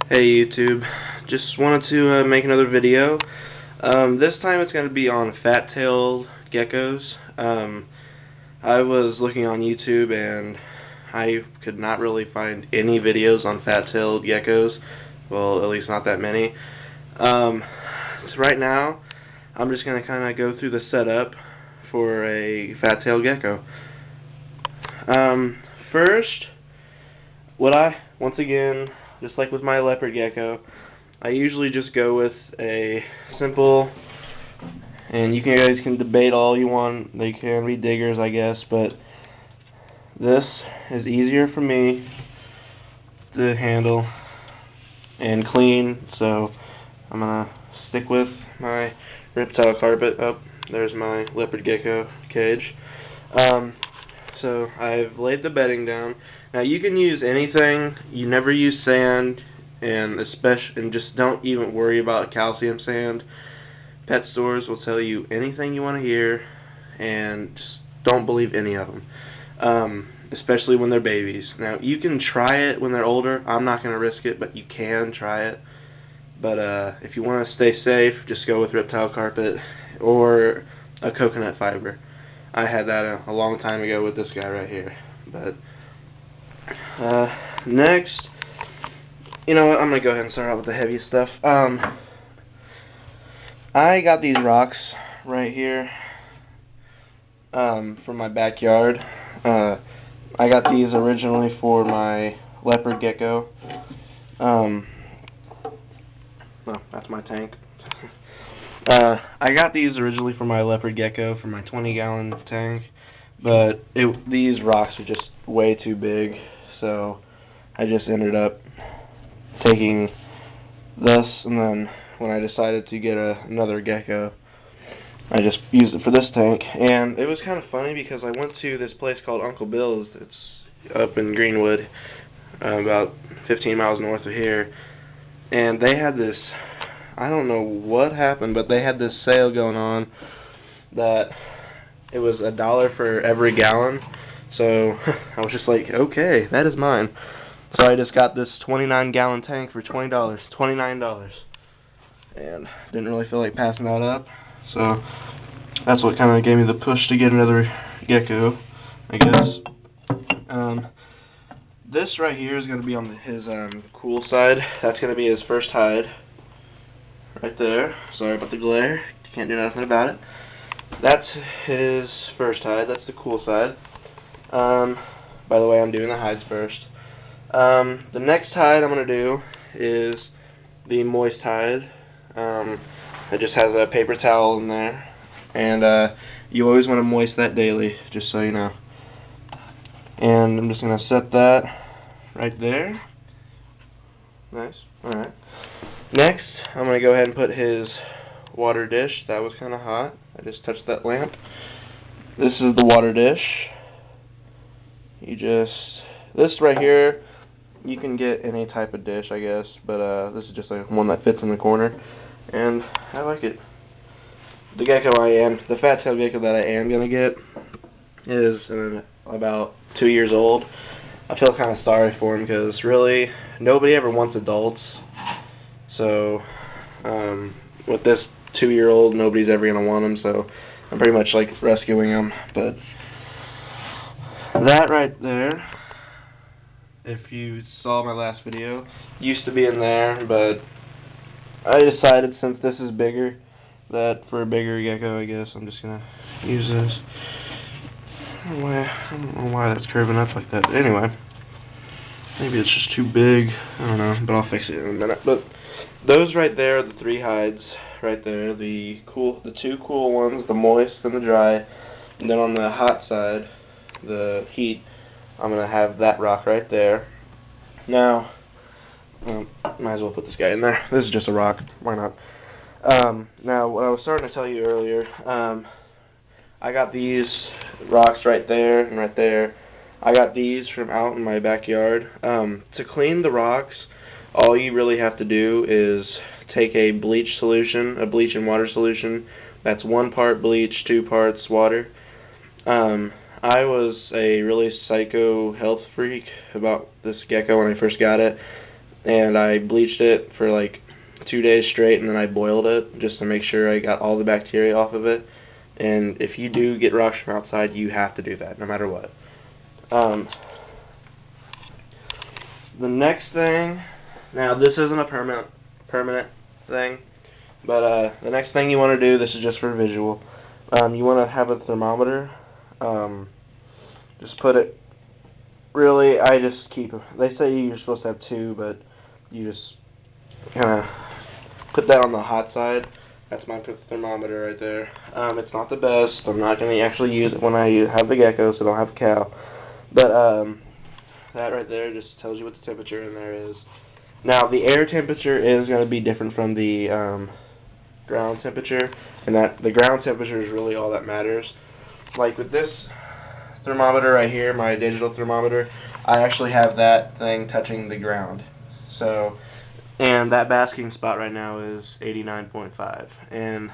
Hey YouTube, just wanted to make another video. This time it's going to be on fat-tailed geckos. I was looking on YouTube and I could not really find any videos on fat-tailed geckos. Well, at least not that many. So right now I'm just going to kind of go through the setup for a fat-tailed gecko. First, once again, just like with my leopard gecko, I usually just go with a simple, and you guys can debate all you want, they can be diggers I guess, but this is easier for me to handle and clean, so I'm going to stick with my reptile carpet. Oh, there's my leopard gecko cage. So I've laid the bedding down. Now you can use anything. You never use sand, and just don't even worry about calcium sand. Pet stores will tell you anything you want to hear, and just don't believe any of them. Especially when they're babies. Now you can try it when they're older. I'm not going to risk it, but you can try it. But if you want to stay safe, just go with reptile carpet or a coconut fiber. I had that a long time ago with this guy right here. But next, you know what, I'm going to go ahead and start out with the heavy stuff. I got these rocks right here from my backyard. I got these originally for my leopard gecko. Oh, that's my tank. I got these originally for my leopard gecko for my 20-gallon tank, but these rocks are just way too big, so I just ended up taking this, and then when I decided to get another gecko, I just used it for this tank. And it was kind of funny because I went to this place called Uncle Bill's. It's up in Greenwood, about 15 miles north of here, and they had this, I don't know what happened, but they had this sale going on that it was $1 for every gallon. So I was just like, okay, that is mine. So I just got this 29-gallon tank for $20, $29, and didn't really feel like passing that up. So that's what kind of gave me the push to get another gecko, I guess. This right here is going to be on his cool side. That's going to be his first hide. Right there. Sorry about the glare. Can't do nothing about it. That's his first hide. That's the cool side. By the way, I'm doing the hides first. The next hide I'm going to do is the moist hide. It just has a paper towel in there. And you always want to moist that daily, just so you know. And I'm just going to set that right there. Nice. Alright. Next, I'm going to go ahead and put his water dish. That was kind of hot. I just touched that lamp. This is the water dish. This right here, you can get any type of dish, I guess, but this is just like one that fits in the corner, and I like it. The fat-tailed gecko that I am going to get is about 2 years old. I feel kind of sorry for him because really, nobody ever wants adults. So, with this 2-year-old, nobody's ever going to want him, so I'm pretty much like rescuing him. But that right there, if you saw my last video, used to be in there, but I decided since this is bigger, that for a bigger gecko, I guess, I'm just going to use this. I don't know why that's curving up like that. But anyway, maybe it's just too big. I don't know, but I'll fix it in a minute. But those right there are the 3 hides right there. The 2 cool ones, the moist and the dry. And then on the hot side, the heat, I'm going to have that rock right there. Now, might as well put this guy in there. This is just a rock. Why not? Now, what I was starting to tell you earlier, I got these rocks right there and right there. I got these from out in my backyard. To clean the rocks, all you really have to do is take a bleach and water solution. That's 1 part bleach, 2 parts water. I was a really psycho health freak about this gecko when I first got it. and I bleached it for like 2 days straight, and then I boiled it just to make sure I got all the bacteria off of it. And if you do get rocks from outside, you have to do that, no matter what. The next thing, now this isn't a permanent thing, but the next thing you want to do, this is just for visual, you want to have a thermometer. Just put it, really, I just keep, they say you're supposed to have two, but you just kind of put that on the hot side. That's my thermometer right there. It's not the best. I'm not going to actually use it when I have the gecko, so I don't have the cow. But that right there just tells you what the temperature in there is. Now, the air temperature is going to be different from the ground temperature, and that the ground temperature is really all that matters. Like with this thermometer right here, my digital thermometer, I actually have that thing touching the ground. So, and that basking spot right now is 89.5, and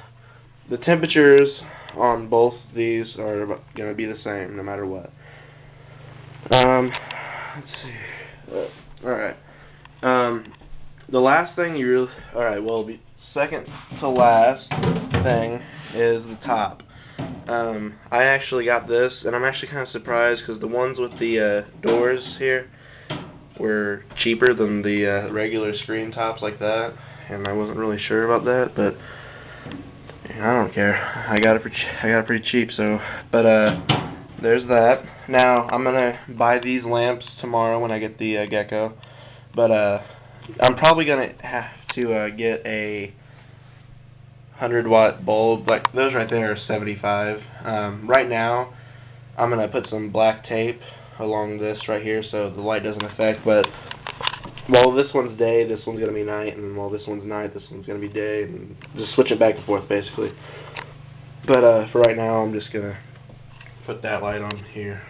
the temperatures on both these are going to be the same no matter what. Let's see. Alright. The last thing you really... Alright, well, the second to last thing is the top. I actually got this, and I'm actually kind of surprised because the ones with the doors here were cheaper than the regular screen tops like that, and I wasn't really sure about that, but I don't care. I got it pretty cheap, so... But, there's that. Now, I'm going to buy these lamps tomorrow when I get the Gecko. But I'm probably going to have to get a 100-watt bulb. Like, those right there are 75. Right now, I'm going to put some black tape along this right here so the light doesn't affect. But while this one's day, this one's going to be night. And while this one's night, this one's going to be day. And just switch it back and forth, basically. But for right now, I'm just going to put that light on here.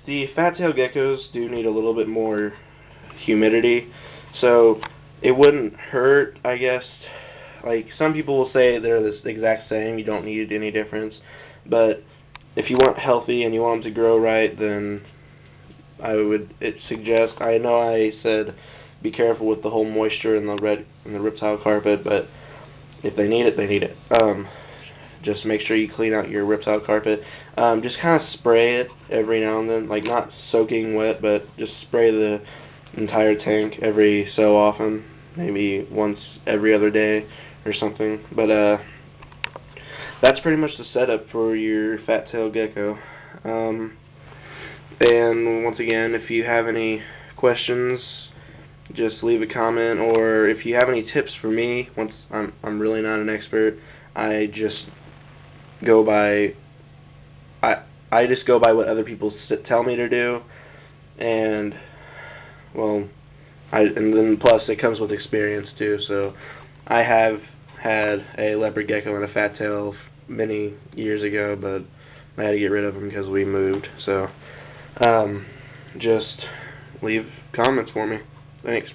The fat-tailed geckos do need a little bit more humidity, so it wouldn't hurt, I guess. Like, some people will say they're the exact same, you don't need any difference, but if you want healthy and you want them to grow right, then I would suggest, I know I said be careful with the whole moisture in the reptile carpet, but if they need it, they need it. Just make sure you clean out your reptile carpet. Just kind of spray it every now and then, like not soaking wet, but just spray the entire tank every so often, maybe once every other day or something. But that's pretty much the setup for your fat-tailed gecko. And once again, if you have any questions, just leave a comment, or if you have any tips for me, once I'm really not an expert, I just go by what other people tell me to do, and well, and then plus it comes with experience too. So I have had a leopard gecko and a fat tail many years ago, but I had to get rid of them because we moved. So just leave comments for me. Thanks.